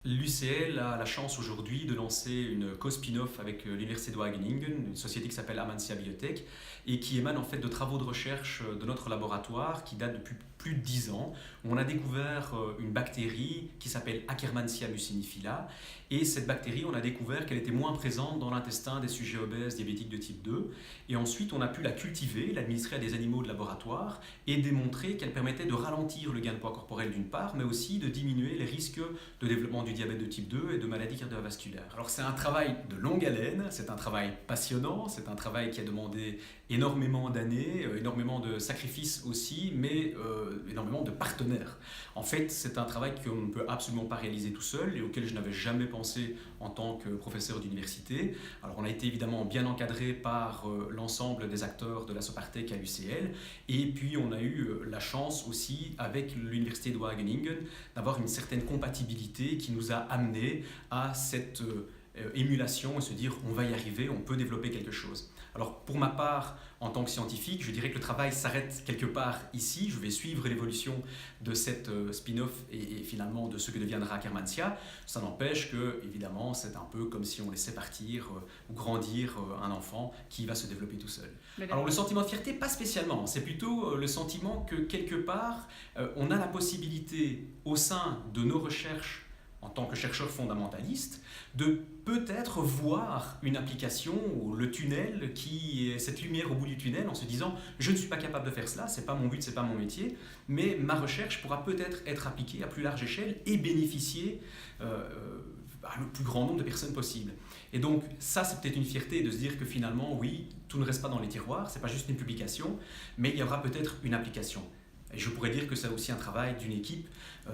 L'UCL a la chance aujourd'hui de lancer une co-spin-off avec l'Université de Wageningen, une société qui s'appelle Amansia Biotech et qui émane en fait de travaux de recherche de notre laboratoire qui date depuis plus de 10 ans. On a découvert une bactérie qui s'appelle Akkermansia mucinifila et cette bactérie, on a découvert qu'elle était moins présente dans l'intestin des sujets obèses diabétiques de type 2 et ensuite on a pu la cultiver, l'administrer à des animaux de laboratoire et démontrer qu'elle permettait de ralentir le gain de poids corporel d'une part mais aussi de diminuer les risques de développement du diabète de type 2 et de maladies cardiovasculaires. Alors c'est un travail de longue haleine, c'est un travail passionnant, c'est un travail qui a demandé énormément d'années, énormément de sacrifices aussi, mais énormément de partenaires. En fait, c'est un travail qu'on ne peut absolument pas réaliser tout seul et auquel je n'avais jamais pensé en tant que professeur d'université. Alors on a été évidemment bien encadré par l'ensemble des acteurs de la Sopartec à l'UCL et puis on a eu la chance aussi avec l'Université de Wageningen d'avoir une certaine compatibilité qui nous a amené à cette émulation et se dire on va y arriver, on peut développer quelque chose. Alors pour ma part, en tant que scientifique, je dirais que le travail s'arrête quelque part ici. Je vais suivre l'évolution de cette spin-off et finalement de ce que deviendra Akkermansia. Ça n'empêche que, évidemment, c'est un peu comme si on laissait partir ou grandir un enfant qui va se développer tout seul. Alors le sentiment de fierté, pas spécialement. C'est plutôt le sentiment que quelque part, on a la possibilité au sein de nos recherches en tant que chercheur fondamentaliste, de peut-être voir une application ou le tunnel, cette lumière au bout du tunnel en se disant je ne suis pas capable de faire cela, c'est pas mon but, c'est pas mon métier, mais ma recherche pourra peut-être être appliquée à plus large échelle et bénéficier à le plus grand nombre de personnes possible. Et donc ça c'est peut-être une fierté de se dire que finalement oui, tout ne reste pas dans les tiroirs, c'est pas juste une publication, mais il y aura peut-être une application. Et je pourrais dire que c'est aussi un travail d'une équipe,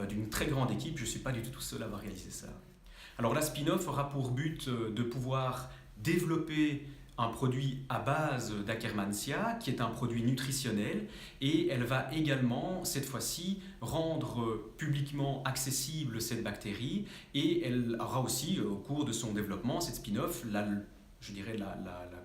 d'une très grande équipe. Je ne suis pas du tout seul à avoir réalisé ça. Alors la spin-off aura pour but de pouvoir développer un produit à base d'Akkermansia, qui est un produit nutritionnel, et elle va également, cette fois-ci, rendre publiquement accessible cette bactérie, et elle aura aussi, au cours de son développement, cette spin-off, la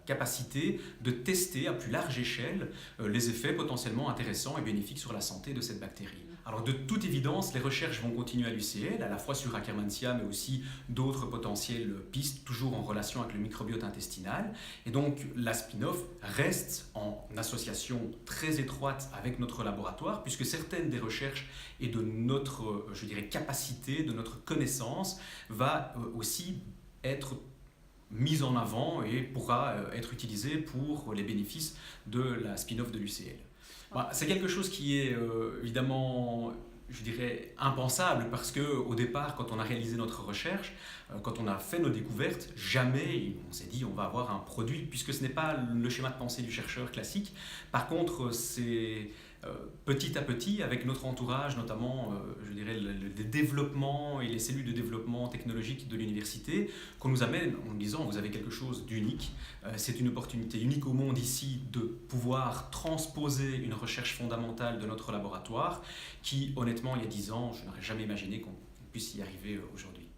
capacité de tester à plus large échelle les effets potentiellement intéressants et bénéfiques sur la santé de cette bactérie. Alors de toute évidence, les recherches vont continuer à l'UCL, à la fois sur Akkermansia, mais aussi d'autres potentielles pistes, toujours en relation avec le microbiote intestinal. Et donc la spin-off reste en association très étroite avec notre laboratoire, puisque certaines des recherches et de notre, capacité, de notre connaissance, va aussi être mise en avant et pourra être utilisée pour les bénéfices de la spin-off de l'UCL. C'est quelque chose qui est évidemment, impensable parce qu'au départ, quand on a réalisé notre recherche, quand on a fait nos découvertes, jamais on s'est dit on va avoir un produit, puisque ce n'est pas le schéma de pensée du chercheur classique. Par contre, c'est petit à petit, avec notre entourage, notamment le développement et les cellules de développement technologique de l'université, qu'on nous amène en nous disant vous avez quelque chose d'unique, c'est une opportunité unique au monde ici de pouvoir transposer une recherche fondamentale de notre laboratoire qui, honnêtement, il y a 10 ans, je n'aurais jamais imaginé qu'on puisse y arriver aujourd'hui.